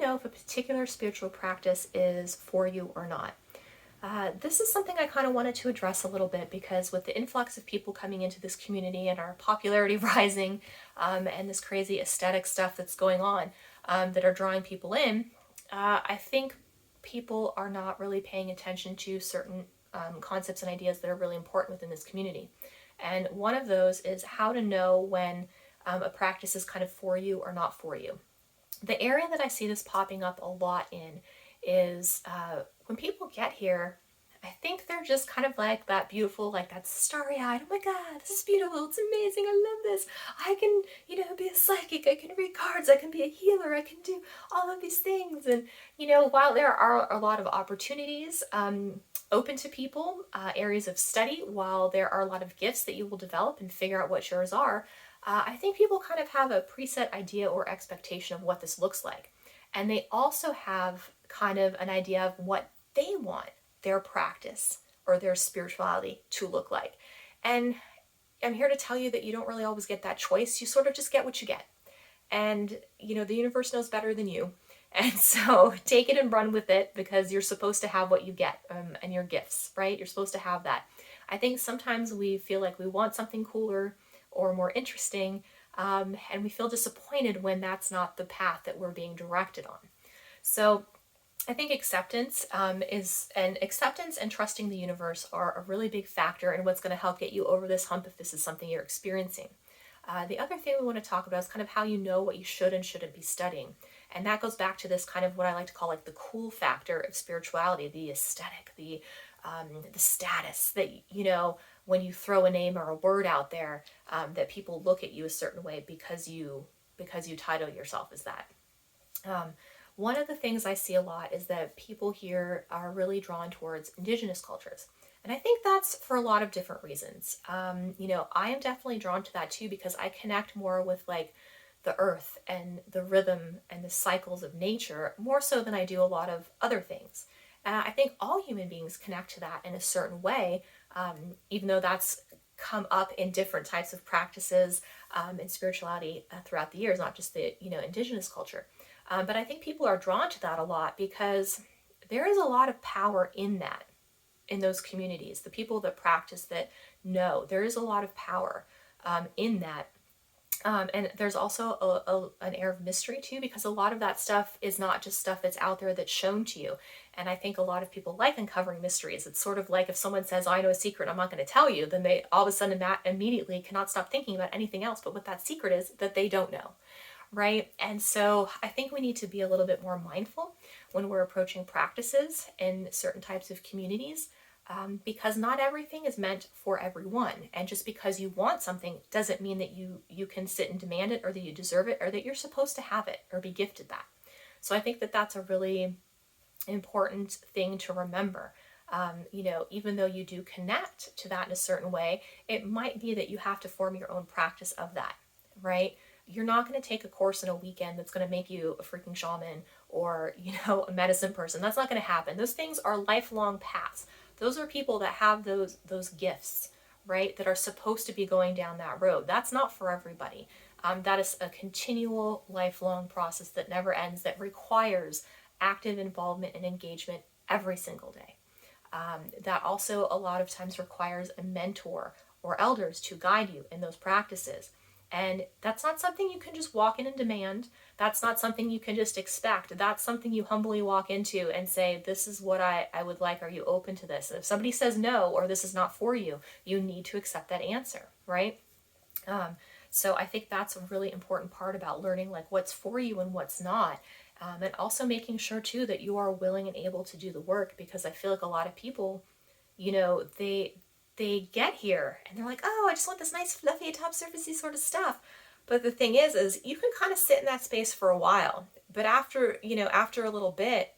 know if a particular spiritual practice is for you or not? This is something I kind of wanted to address a little bit because with the influx of people coming into this community and our popularity rising, and this crazy aesthetic stuff that's going on, that are drawing people in, I think people are not really paying attention to certain concepts and ideas that are really important within this community. And one of those is how to know when a practice is kind of for you or not for you. The area that I see this popping up a lot in is when people get here, I think they're just kind of like that beautiful, like that starry-eyed, oh my god, this is beautiful, it's amazing, I love this. I can, be a psychic, I can read cards, I can be a healer, I can do all of these things. And, while there are a lot of opportunities open to people, areas of study, while there are a lot of gifts that you will develop and figure out what yours are, I think people kind of have a preset idea or expectation of what this looks like. And they also have kind of an idea of what they want their practice or their spirituality to look like. And I'm here to tell you that you don't really always get that choice. You sort of just get what you get. And, the universe knows better than you. And so take it and run with it because you're supposed to have what you get, and your gifts, right? You're supposed to have that. I think sometimes we feel like we want something cooler or more interesting, and we feel disappointed when that's not the path that we're being directed on. So I think acceptance and trusting the universe are a really big factor in what's going to help get you over this hump if this is something you're experiencing. The other thing we want to talk about is kind of how you know what you should and shouldn't be studying. And that goes back to this kind of what I like to call like the cool factor of spirituality, the aesthetic, the status that, when you throw a name or a word out there, that people look at you a certain way because you title yourself as that. One of the things I see a lot is that people here are really drawn towards indigenous cultures. And I think that's for a lot of different reasons. I am definitely drawn to that too because I connect more with like the earth and the rhythm and the cycles of nature more so than I do a lot of other things. I think all human beings connect to that in a certain way, even though that's come up in different types of practices and spirituality throughout the years, not just the indigenous culture. But I think people are drawn to that a lot because there is a lot of power in that, in those communities. The people that practice that know there is a lot of power in that. And there's also an air of mystery too, because a lot of that stuff is not just stuff that's out there that's shown to you. And I think a lot of people like uncovering mysteries. It's sort of like if someone says, oh, I know a secret, I'm not going to tell you, then they all of a sudden immediately cannot stop thinking about anything else but what that secret is that they don't know. Right? And so I think we need to be a little bit more mindful when we're approaching practices in certain types of communities, because not everything is meant for everyone. And just because you want something doesn't mean that you can sit and demand it or that you deserve it or that you're supposed to have it or be gifted that. So I think that that's a really important thing to remember. Even though you do connect to that in a certain way, it might be that you have to form your own practice of that, right? You're not going to take a course in a weekend that's going to make you a freaking shaman or, a medicine person. That's not going to happen. Those things are lifelong paths. Those are people that have those gifts, right, that are supposed to be going down that road. That's not for everybody. That is a continual, lifelong process that never ends, that requires active involvement and engagement every single day. That also a lot of times requires a mentor or elders to guide you in those practices. And that's not something you can just walk in and demand. That's not something you can just expect. That's something you humbly walk into and say, this is what I would like. Are you open to this? And if somebody says no, or this is not for you, you need to accept that answer, right? So I think that's a really important part about learning like what's for you and what's not. And also making sure too that you are willing and able to do the work, because I feel like a lot of people, they get here and they're like, oh, I just want this nice fluffy top surfacey sort of stuff. But the thing is you can kind of sit in that space for a while, but after a little bit,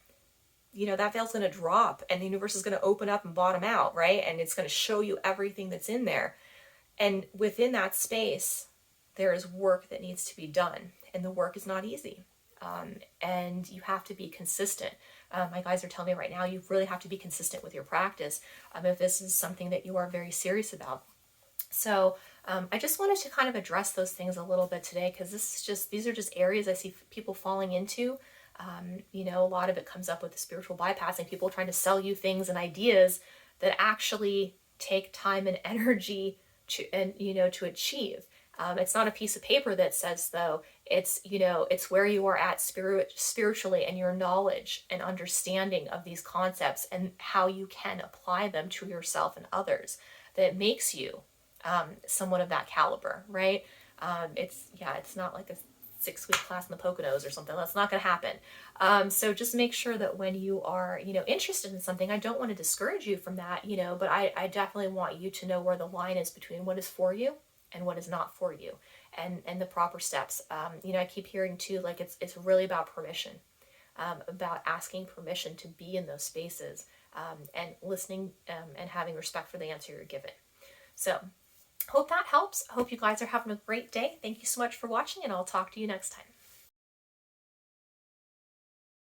that veil's going to drop and the universe is going to open up and bottom out, right? And it's going to show you everything that's in there. And within that space, there is work that needs to be done, and the work is not easy. And you have to be consistent. My guys are telling me right now, you really have to be consistent with your practice if this is something that you are very serious about. So I just wanted to kind of address those things a little bit today, because these are just areas I see people falling into A lot of it comes up with the spiritual bypassing, people trying to sell you things and ideas that actually take time and energy to achieve. It's not a piece of paper that says, though, it's where you are at spiritually, and your knowledge and understanding of these concepts and how you can apply them to yourself and others that makes you somewhat of that caliber, right? It's not like a 6-week class in the Poconos or something. That's not going to happen. So just make sure that when you are, interested in something, I don't want to discourage you from that, but I definitely want you to know where the line is between what is for you and what is not for you, and the proper steps. I keep hearing too, like it's really about permission, about asking permission to be in those spaces, and listening, and having respect for the answer you're given. So hope that helps. Hope you guys are having a great day. Thank you so much for watching, and I'll talk to you next time.